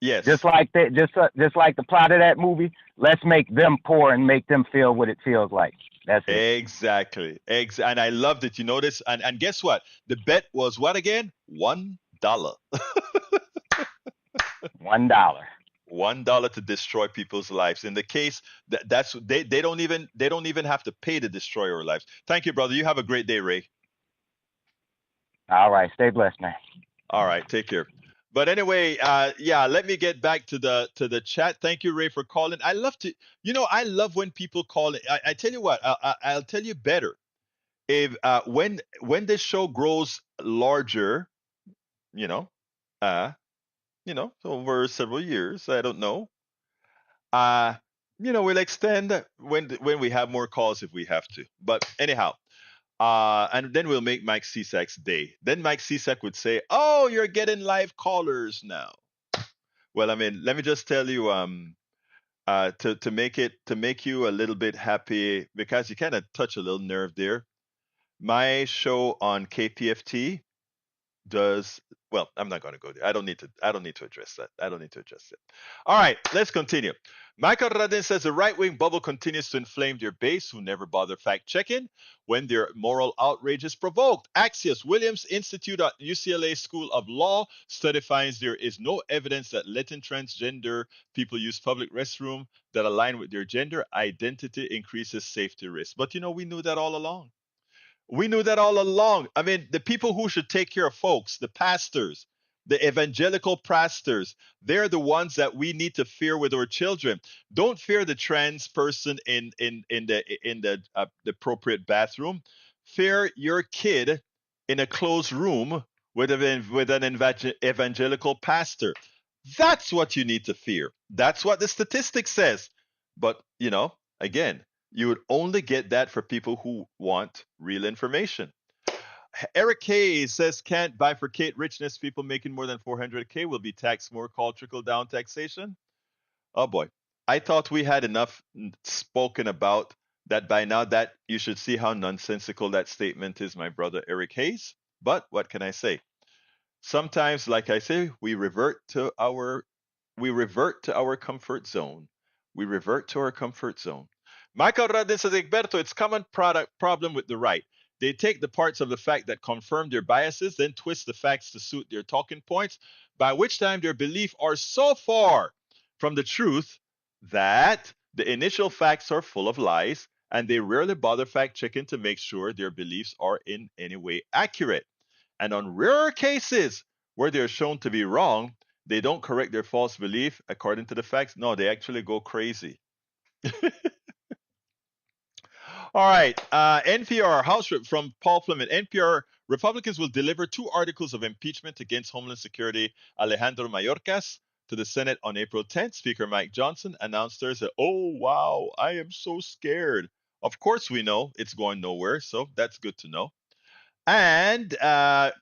just Yes. like that, just like the plot of that movie. Let's make them poor and make them feel what it feels like. That's it. Exactly. And I loved it. You notice, and guess what? The bet was what again? $1. $1. $1 to destroy people's lives. In the case that's they don't even have to pay to destroy our lives. Thank you, brother. You have a great day, Ray. All right. Stay blessed, man. All right, take care. But anyway, yeah, let me get back to the chat. Thank you, Ray, for calling. I love to, I love when people call it. I tell you what, I'll tell you better. If when this show grows larger, you know, uh, over several years, I don't know. Uh, we'll extend when we have more calls if we have to. But anyhow, and then we'll make Mike Cesak's day. Then Mike Cesak would say, "Oh, you're getting live callers now." Well, I mean, let me just tell you, to make you a little bit happy because you kind of touch a little nerve there. My show on KPFT does well. I'm not going to go there. I don't need to address that. I don't need to address it. All right, let's continue. Michael Radin says the right-wing bubble continues to inflame their base who never bother fact-checking when their moral outrage is provoked. Axios Williams Institute at UCLA School of Law study finds there is no evidence that letting transgender people use public restroom that align with their gender identity increases safety risk. But we knew that all along. We knew that all along. I mean, the people who should take care of folks, the pastors, the evangelical pastors, they're the ones that we need to fear with our children. Don't fear the trans person in the appropriate bathroom. Fear your kid in a closed room with an evangelical pastor. That's what you need to fear. That's what the statistics says. But again, you would only get that for people who want real information. Eric Hayes says can't bifurcate richness. People making more than 400K will be taxed more, called trickle down taxation. Oh boy. I thought we had enough spoken about that by now that you should see how nonsensical that statement is, my brother Eric Hayes. But what can I say? Sometimes, like I say, we revert to our comfort zone. We revert to our comfort zone. Michael Radin says, Egberto, it's common problem with the right. They take the parts of the fact that confirm their biases, then twist the facts to suit their talking points, by which time their beliefs are so far from the truth that the initial facts are full of lies, and they rarely bother fact checking to make sure their beliefs are in any way accurate. And on rare cases where they're shown to be wrong, they don't correct their false belief according to the facts. No, they actually go crazy. All right. NPR House from Paul Fleming. NPR Republicans will deliver 2 articles of impeachment against Homeland Security Alejandro Mayorkas to the Senate on April 10th. Speaker Mike Johnson announced Thursday, "Oh, wow, I am so scared." Of course, we know it's going nowhere, so that's good to know. And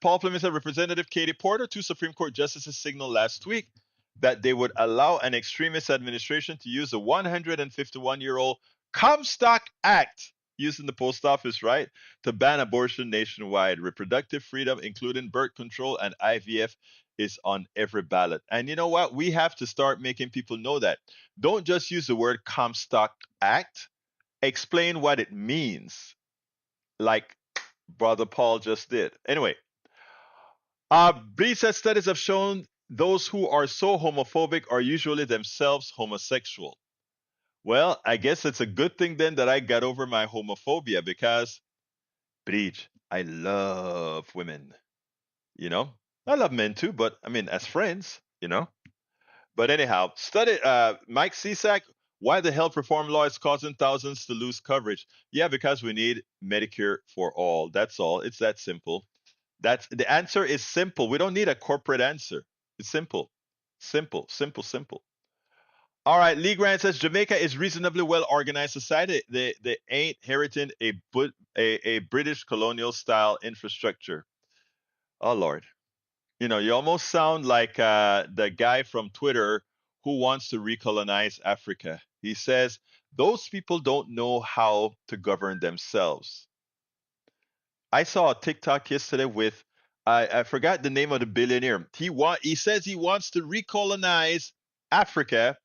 Paul Fleming said Representative Katie Porter, 2 Supreme Court justices signaled last week that they would allow an extremist administration to use the 151-year-old Comstock Act used in the post office, right, to ban abortion nationwide. Reproductive freedom, including birth control and IVF, is on every ballot. And you know what? We have to start making people know that. Don't just use the word Comstock Act. Explain what it means. Like Brother Paul just did. Anyway, Bree says studies have shown those who are so homophobic are usually themselves homosexual. Well, I guess it's a good thing then that I got over my homophobia because, Breach, I love women. You know, I love men too, but I mean, as friends, you know. But anyhow, Mike Cisak, why the health reform law is causing thousands to lose coverage? Yeah, because we need Medicare for all. That's all. It's that simple. That's the answer is simple. We don't need a corporate answer. It's simple. Simple, simple, simple. All right, Lee Grant says Jamaica is reasonably well organized society. They ain't inheriting a British colonial style infrastructure. Oh Lord, you know you almost sound like the guy from Twitter who wants to recolonize Africa. He says those people don't know how to govern themselves. I saw a TikTok yesterday with I forgot the name of the billionaire. He says he wants to recolonize Africa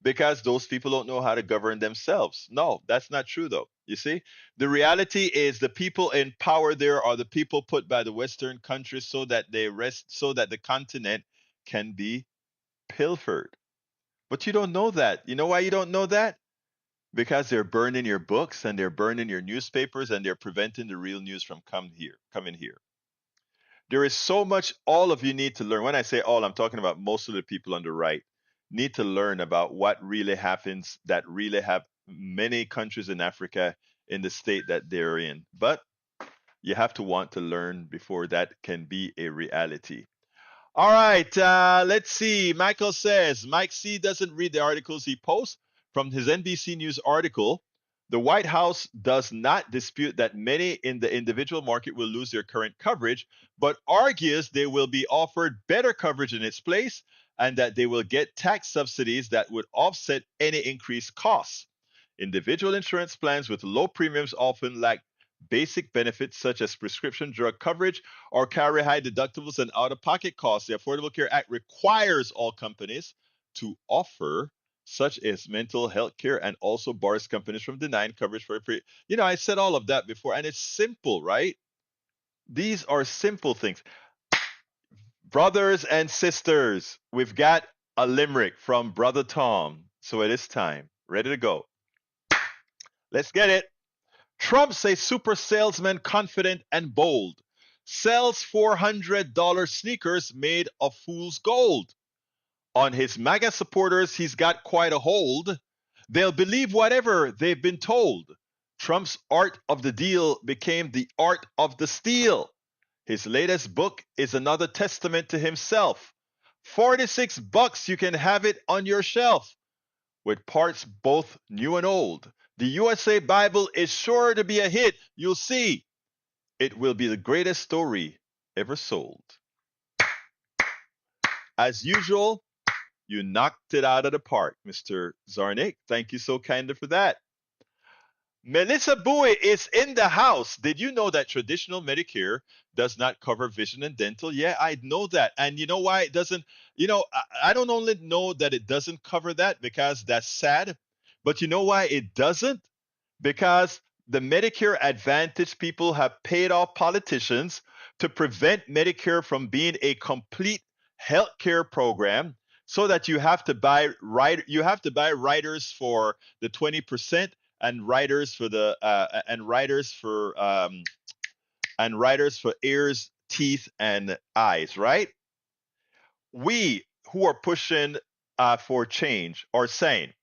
because those people don't know how to govern themselves. No, that's not true though. You see, the reality is the people in power there are the people put by the Western countries so that the continent can be pilfered. But you don't know that. You know why you don't know that? Because they're burning your books and they're burning your newspapers and they're preventing the real news from coming here. There is so much all of you need to learn. When I say all, I'm talking about most of the people on the right need to learn about what really happens that really have many countries in Africa in the state that they're in. But you have to want to learn before that can be a reality. All right, let's see. Michael says Mike C doesn't read the articles he posts. From his NBC News article, the White House does not dispute that many in the individual market will lose their current coverage, but argues they will be offered better coverage in its place and that they will get tax subsidies that would offset any increased costs. Individual insurance plans with low premiums often lack basic benefits such as prescription drug coverage or carry high deductibles and out of pocket costs. The Affordable Care Act requires all companies to offer such as mental health care and also bars companies from denying coverage for free. You know, I said all of that before, and it's simple, right? These are simple things. Brothers and sisters, we've got a limerick from Brother Tom. So it is time. Ready to go. Let's get it. Trump's a super salesman, confident and bold. Sells $400 sneakers made of fool's gold. On his MAGA supporters, he's got quite a hold. They'll believe whatever they've been told. Trump's art of the deal became the art of the steal. His latest book is another testament to himself. $46, you can have it on your shelf. With parts both new and old. The USA Bible is sure to be a hit. You'll see. It will be the greatest story ever sold. As usual, you knocked it out of the park, Mr. Zarnik. Thank you so kindly for that. Melissa Bowie is in the house. Did you know that traditional Medicare does not cover vision and dental? Yeah, I know that. And you know why it doesn't? You know, I don't only know that it doesn't cover that because that's sad, but you know why it doesn't? because the Medicare Advantage people have paid off politicians to prevent Medicare from being a complete health care program, so that you have to buy riders for the 20% and riders for the and riders for ears, teeth, and eyes, right? We who are pushing for change are saying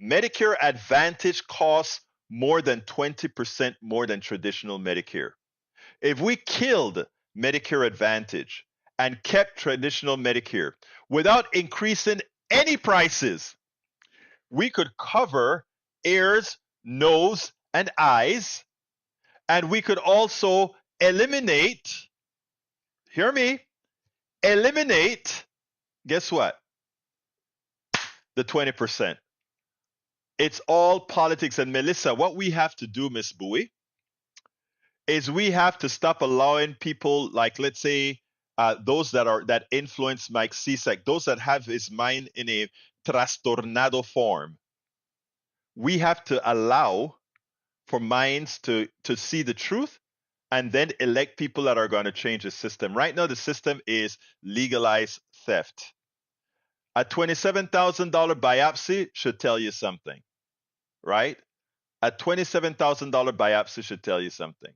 Medicare Advantage costs more than 20% more than traditional Medicare. If we killed Medicare Advantage and kept traditional Medicare without increasing any prices, we could cover ears, nose, and eyes, and we could also eliminate, hear me, eliminate, guess what? The 20%. It's all politics. And Melissa, what we have to do, Miss Bowie, is we have to stop allowing people like, let's say, those that influence Mike Csiszek, those that have his mind in a trastornado form. We have to allow for minds to see the truth and then elect people that are going to change the system. Right now, the system is legalized theft. A $27,000 biopsy should tell you something, right? A $27,000 biopsy should tell you something.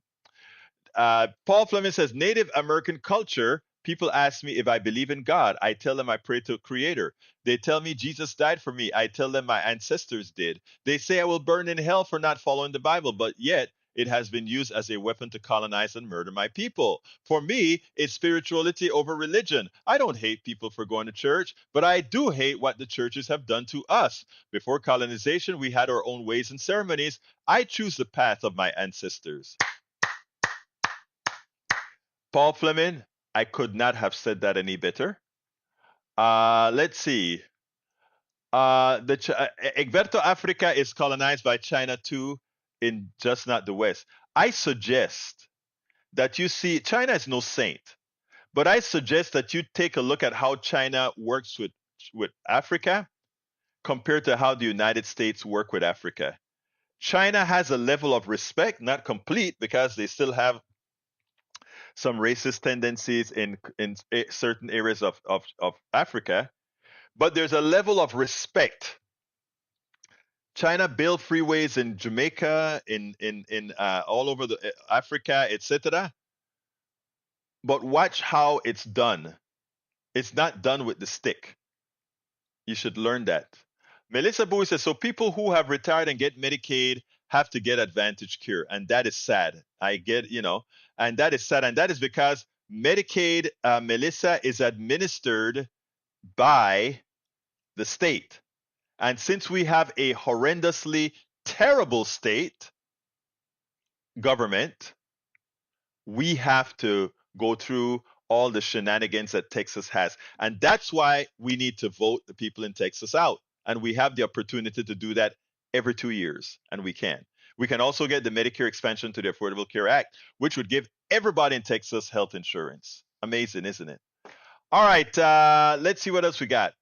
Paul Fleming says, Native American culture, people ask me if I believe in God. I tell them I pray to a creator. They tell me Jesus died for me. I tell them my ancestors did. They say I will burn in hell for not following the Bible, but yet it has been used as a weapon to colonize and murder my people. For me, it's spirituality over religion. I don't hate people for going to church, but I do hate what the churches have done to us. Before colonization, we had our own ways and ceremonies. I choose the path of my ancestors. Paul Fleming, I could not have said that any better. Let's see. Egberto Africa is colonized by China too, in just not the West. I suggest that you see, China is no saint, but I suggest that you take a look at how China works with Africa compared to how the United States work with Africa. China has a level of respect, not complete, because they still have some racist tendencies in certain areas of Africa, but there's a level of respect. China built freeways in Jamaica, in all over the Africa, etc. But watch how it's done. It's not done with the stick. You should learn that. Melissa Bowie says, so people who have retired and get Medicaid have to get Advantage Care, and that is sad. I get, and that is sad, and that is because Medicaid, Melissa, is administered by the state. And since we have a horrendously terrible state government, we have to go through all the shenanigans that Texas has. And that's why we need to vote the people in Texas out. And we have the opportunity to do that every 2 years, and we can. We can also get the Medicare expansion to the Affordable Care Act, which would give everybody in Texas health insurance. Amazing, isn't it? All right, let's see what else we got.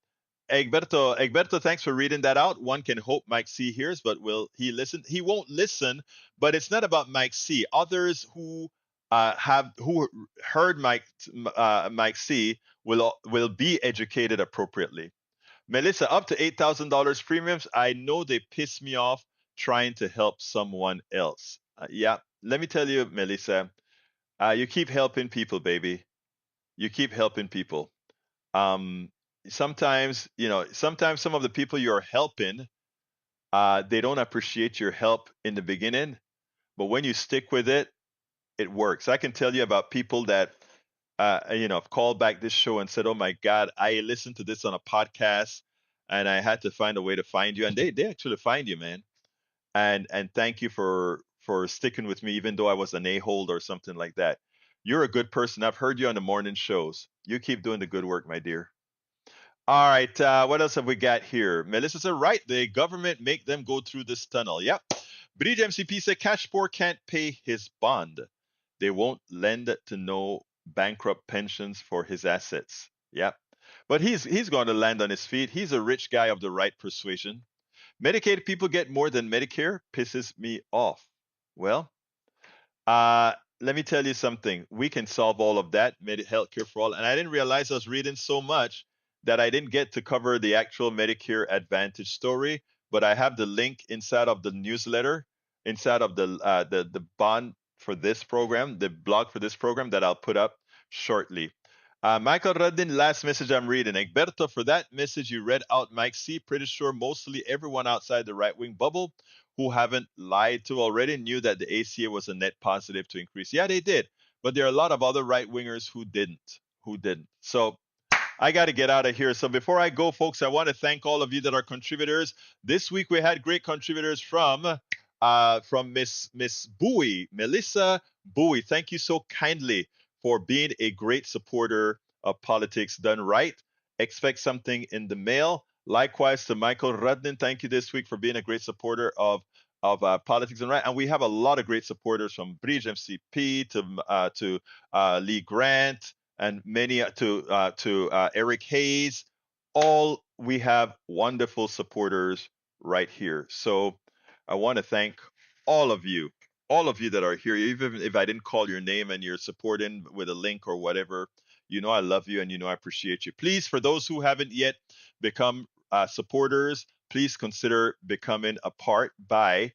Egberto, thanks for reading that out. One can hope Mike C hears, but will he listen? He won't listen, but it's not about Mike C. Others who heard Mike C will be educated appropriately. Melissa, up to $8,000 premiums. I know they piss me off trying to help someone else. Yeah, let me tell you, Melissa, you keep helping people, baby. You keep helping people. Sometimes some of the people you're helping, they don't appreciate your help in the beginning, but when you stick with it, it works. I can tell you about people that have called back this show and said, "Oh my God, I listened to this on a podcast, and I had to find a way to find you." And they actually find you, man. And thank you for sticking with me, even though I was an a-hole or something like that. You're a good person. I've heard you on the morning shows. You keep doing the good work, my dear. All right, what else have we got here? Melissa said, right, the government make them go through this tunnel. Yep. Bridge MCP said, Cash Poor can't pay his bond. They won't lend to no bankrupt pensions for his assets. Yep. But he's going to land on his feet. He's a rich guy of the right persuasion. Medicaid people get more than Medicare pisses me off. Well, let me tell you something. We can solve all of that, healthcare for all. And I didn't realize I was reading so much that I didn't get to cover the actual Medicare Advantage story. But I have the link inside of the newsletter, inside of the bond for this program, the blog for this program that I'll put up shortly. Michael Ruddin, last message I'm reading. Egberto, for that message you read out, Mike C. Pretty sure mostly everyone outside the right-wing bubble who haven't lied to already knew that the ACA was a net positive to increase. Yeah, they did. But there are a lot of other right-wingers who didn't. So I got to get out of here. So before I go, folks, I want to thank all of you that are contributors. This week we had great contributors from Miss Bowie, Melissa Bowie. Thank you so kindly for being a great supporter of Politics Done Right. Expect something in the mail. Likewise to Michael Rudnin, thank you this week for being a great supporter of Politics Done Right. And we have a lot of great supporters from Bridge MCP to Lee Grant and many to Eric Hayes. All we have wonderful supporters right here. So I want to thank all of you that are here, even if I didn't call your name and you're supporting with a link or whatever. You know I love you and you know I appreciate you. Please, for those who haven't yet become supporters, please consider becoming a part by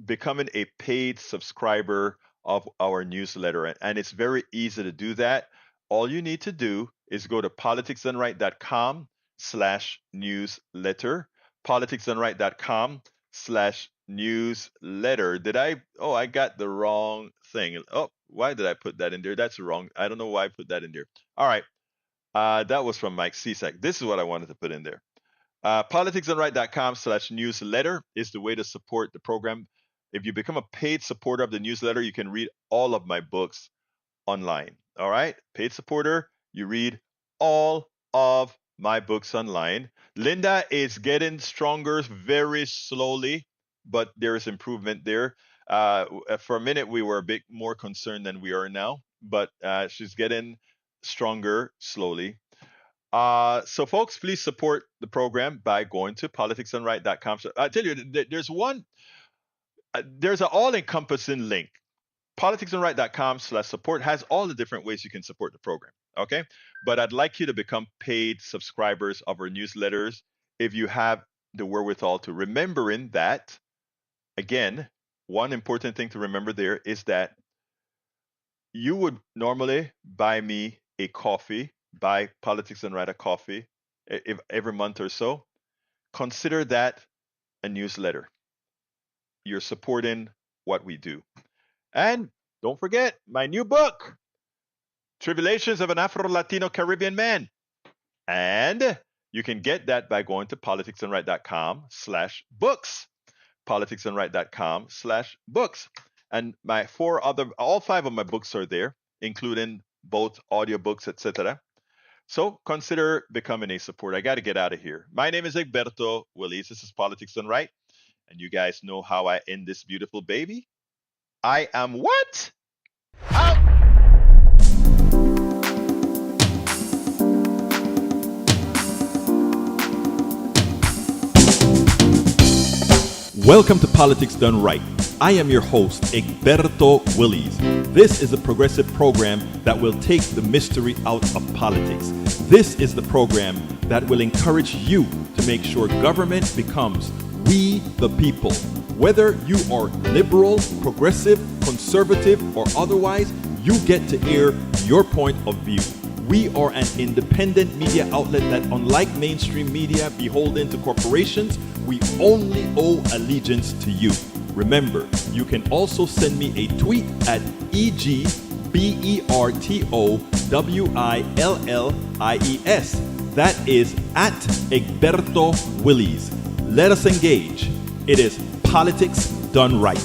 becoming a paid subscriber of our newsletter. And it's very easy to do that. All you need to do is go to politicsdoneright.com/newsletter. politicsdoneright.com/newsletter. I got the wrong thing. Oh, why did I put that in there? That's wrong. I don't know why I put that in there. All right. That was from Mike Cisak. This is what I wanted to put in there. politicsdoneright.com/newsletter is the way to support the program. If you become a paid supporter of the newsletter, you can read all of my books online. All right. Paid supporter, you read all of my books online. Linda is getting stronger very slowly, but there is improvement there. For a minute, we were a bit more concerned than we are now, but she's getting stronger slowly. So folks, please support the program by going to politicsdoneright.com. So I tell you, there's an all-encompassing link. politicsdoneright.com/support has all the different ways you can support the program. Okay, but I'd like you to become paid subscribers of our newsletters if you have the wherewithal to. Remembering that, again, one important thing to remember there is that you would normally buy me a coffee, buy Politics Done Right a coffee every month or so. Consider that a newsletter. You're supporting what we do. And don't forget my new book, Tribulations of an Afro-Latino Caribbean Man. And you can get that by going to politicsdoneright.com/books. politicsdoneright.com/books. And all 5 of my books are there, including both audiobooks, etc. So consider becoming a supporter. I got to get out of here. My name is Egberto Willis. This is Politics Done Right. And you guys know how I end this beautiful baby. I am what? Out. Welcome to Politics Done Right. I am your host, Egberto Willis. This is a progressive program that will take the mystery out of politics. This is the program that will encourage you to make sure government becomes we the people. Whether you are liberal, progressive, conservative, or otherwise, you get to air your point of view. We are an independent media outlet that, unlike mainstream media beholden to corporations, we only owe allegiance to you. Remember, you can also send me a tweet at EGBERTOWILLIES. That is at Egberto Willis. Let us engage. It is Politics Done Right.